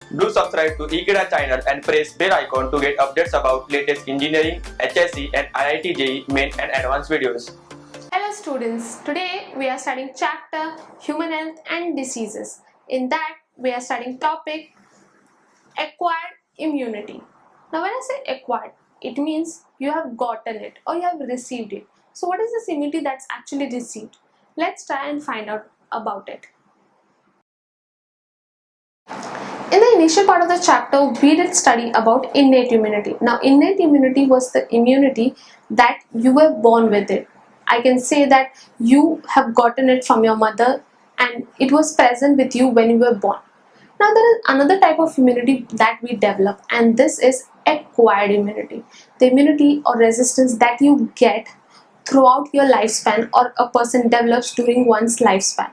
Do subscribe to Ekeeda channel and press bell icon to get updates about latest engineering, HSC and IIT JEE main and advanced videos. Hello students, today we are studying chapter Human Health and Diseases. In that we are studying topic acquired immunity. Now when I say acquired, it means you have gotten it or you have received it. So what is this immunity that's actually received? Let's try and find out about it. In the initial part of the chapter, we did study about innate immunity. Now, innate immunity was the immunity that you were born with it. I can say that you have gotten it from your mother and it was present with you when you were born. Now, there is another type of immunity that we develop, and this is acquired immunity. The immunity or resistance that you get throughout your lifespan or a person develops during one's lifespan.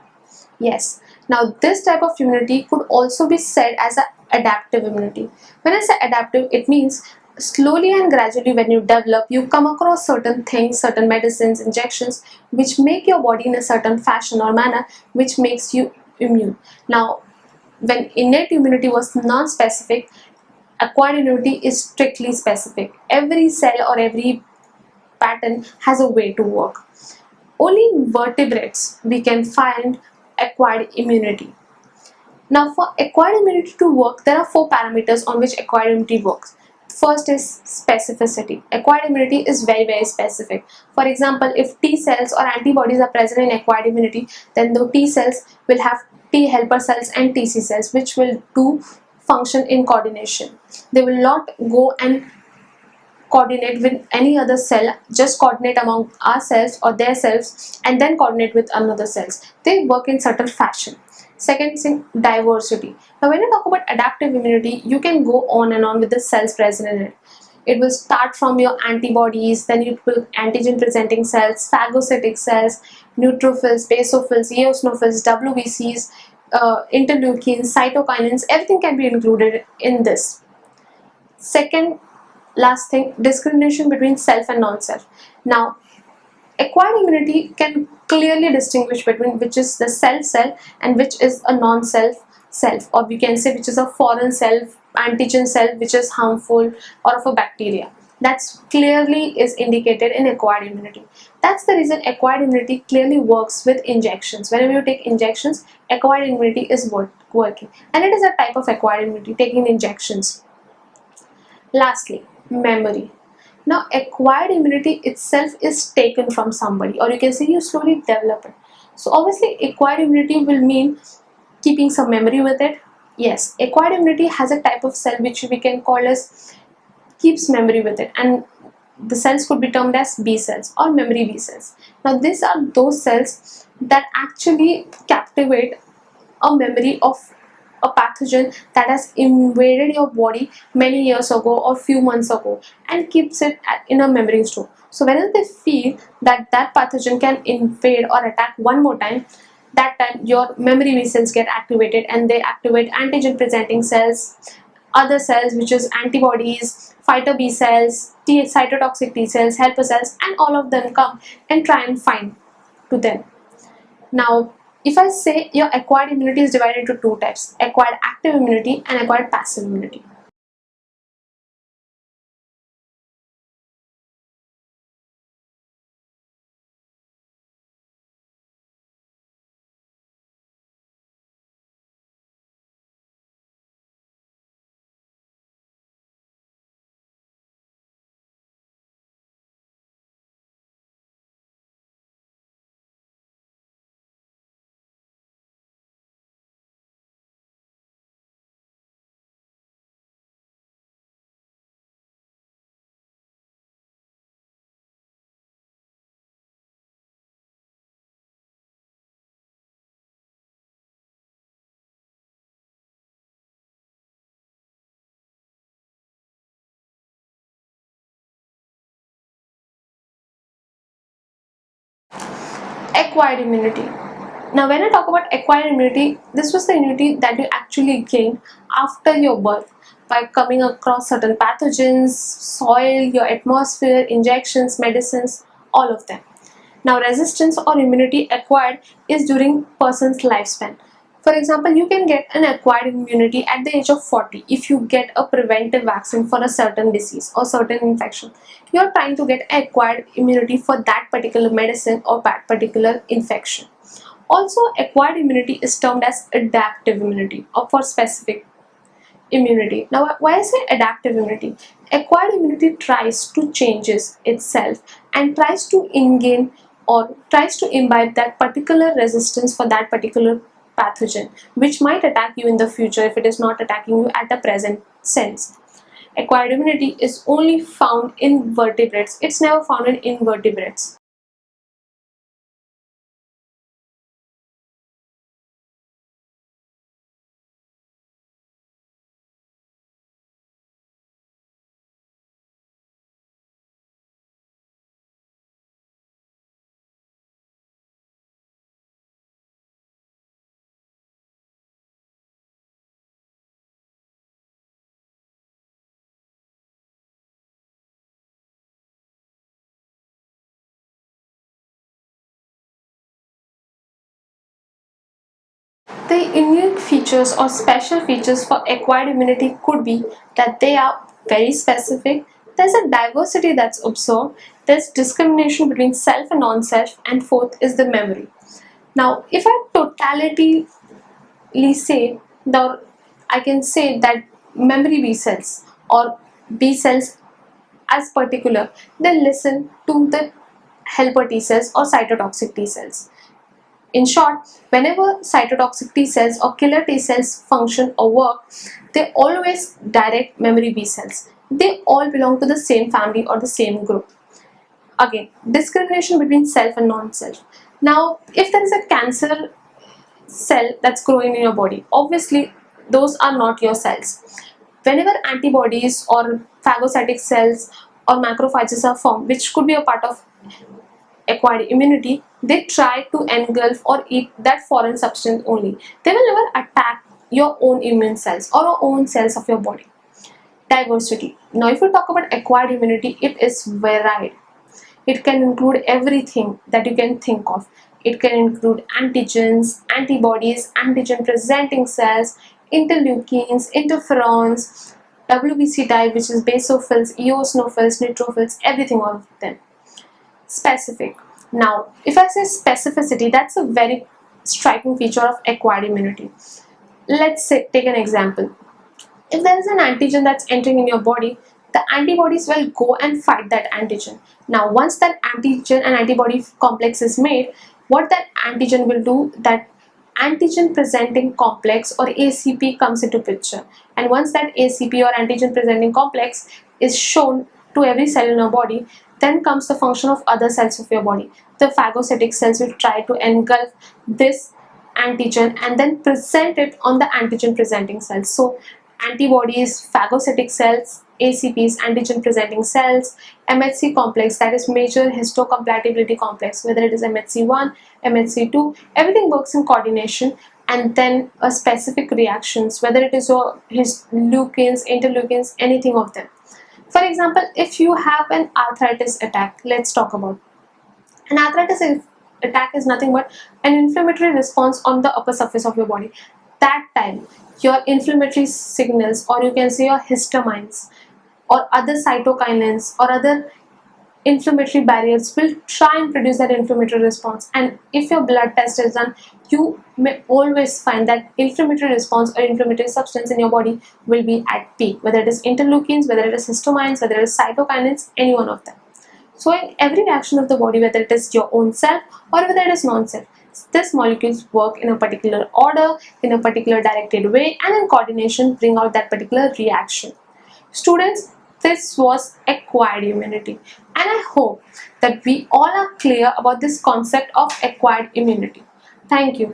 Yes. Now this type of immunity could also be said as an adaptive immunity. When I say adaptive, it means slowly and gradually when you develop, you come across certain things, certain medicines, injections, which make your body in a certain fashion or manner, which makes you immune. Now, when innate immunity was non-specific, acquired immunity is strictly specific. Every cell or every pattern has a way to work. Only in vertebrates we can find acquired immunity. Now for acquired immunity to work, there are 4 parameters on which acquired immunity works. First is specificity. Acquired immunity is very specific. For example, if T cells or antibodies are present in acquired immunity, then the T cells will have T helper cells and TC cells which will do function in coordination. They will not go and coordinate with any other cell, just coordinate among ourselves or their cells and then coordinate with another cells. They work in certain fashion. Second thing, diversity. Now when you talk about adaptive immunity, you can go on and on with the cells present in it. It will start from your antibodies, then it will antigen presenting cells, phagocytic cells, neutrophils, basophils, eosinophils, WBCs, interleukins, cytokinins, everything can be included in this. Second, last thing, discrimination between self and non-self. Now acquired immunity can clearly distinguish between which is the cell and which is a non-self self, or we can say which is a foreign self, antigen cell which is harmful, or of a bacteria. That's clearly is indicated in acquired immunity. That's the reason acquired immunity clearly works with injections. Whenever you take injections, acquired immunity is working, and it is a type of acquired immunity, taking injections. Lastly, memory. Now acquired immunity itself is taken from somebody, or you can say you slowly develop it. So obviously acquired immunity will mean keeping some memory with it. Yes, acquired immunity has a type of cell which we can call as keeps memory with it, and the cells could be termed as B cells or memory B cells. Now these are those cells that actually captivate a memory of a pathogen that has invaded your body many years ago or few months ago and keeps it in a memory store. So whenever they feel that that pathogen can invade or attack one more time, that time your memory B cells get activated and they activate antigen presenting cells, other cells which is antibodies, fighter B cells, cytotoxic T cells, helper cells, and all of them come and try and find to them. Now if I say your acquired immunity is divided into 2 types, acquired active immunity and acquired passive immunity. Acquired immunity. Now when I talk about acquired immunity, this was the immunity that you actually gain after your birth by coming across certain pathogens, soil, your atmosphere, injections, medicines, all of them. Now resistance or immunity acquired is during person's lifespan. For example, you can get an acquired immunity at the age of 40 if you get a preventive vaccine for a certain disease or certain infection. You're trying to get acquired immunity for that particular medicine or that particular infection. Also, acquired immunity is termed as adaptive immunity or for specific immunity. Now, why I say adaptive immunity? Acquired immunity tries to changes itself and tries to in-gain or tries to imbibe that particular resistance for that particular pathogen, which might attack you in the future if it is not attacking you at the present sense. Acquired immunity is only found in vertebrates. It's never found in invertebrates. The unique features or special features for acquired immunity could be that they are very specific, there's a diversity that's observed, there's discrimination between self and non-self, and fourth is the memory. Now, if I totality say the I can say that memory B cells or B cells as particular, they listen to the helper T cells or cytotoxic T cells. In short, whenever cytotoxic T cells or killer T cells function or work, they always direct memory B cells. They all belong to the same family or the same group. Again, discrimination between self and non-self. Now, if there is a cancer cell that's growing in your body, obviously those are not your cells. Whenever antibodies or phagocytic cells or macrophages are formed, which could be a part of acquired immunity, they try to engulf or eat that foreign substance only. They will never attack your own immune cells or your own cells of your body. Diversity. Now, if you talk about acquired immunity, it is varied. It can include everything that you can think of. It can include antigens, antibodies, antigen presenting cells, interleukins, interferons, WBC type, which is basophils, eosinophils, neutrophils, everything of them. Specific. Now, if I say specificity, that's a very striking feature of acquired immunity. Let's say, take an example. If there is an antigen that's entering in your body, the antibodies will go and fight that antigen. Now, once that antigen and antibody complex is made, what that antigen will do, that antigen presenting complex or ACP comes into picture. And once that ACP or antigen presenting complex is shown to every cell in your body, then comes the function of other cells of your body. The phagocytic cells will try to engulf this antigen and then present it on the antigen presenting cells. So antibodies, phagocytic cells, ACPs, antigen presenting cells, MHC complex, that is major histocompatibility complex, whether it is MHC1, MHC2, everything works in coordination, and then a specific reactions, whether it is your leukins, interleukins, anything of them. For example, if you have an arthritis attack, let's talk about an arthritis attack is nothing but an inflammatory response on the upper surface of your body. That time, your inflammatory signals, or you can say your histamines, or other cytokinins, or other inflammatory barriers will try and produce that inflammatory response. And if your blood test is done, you may always find that inflammatory response or inflammatory substance in your body will be at peak, whether it is interleukins, whether it is histamines, whether it is cytokinins, any one of them. So in every reaction of the body, whether it is your own self or whether it is non-self, these molecules work in a particular order, in a particular directed way, and in coordination bring out that particular reaction. Students, this was acquired immunity, and I hope that we all are clear about this concept of acquired immunity. Thank you.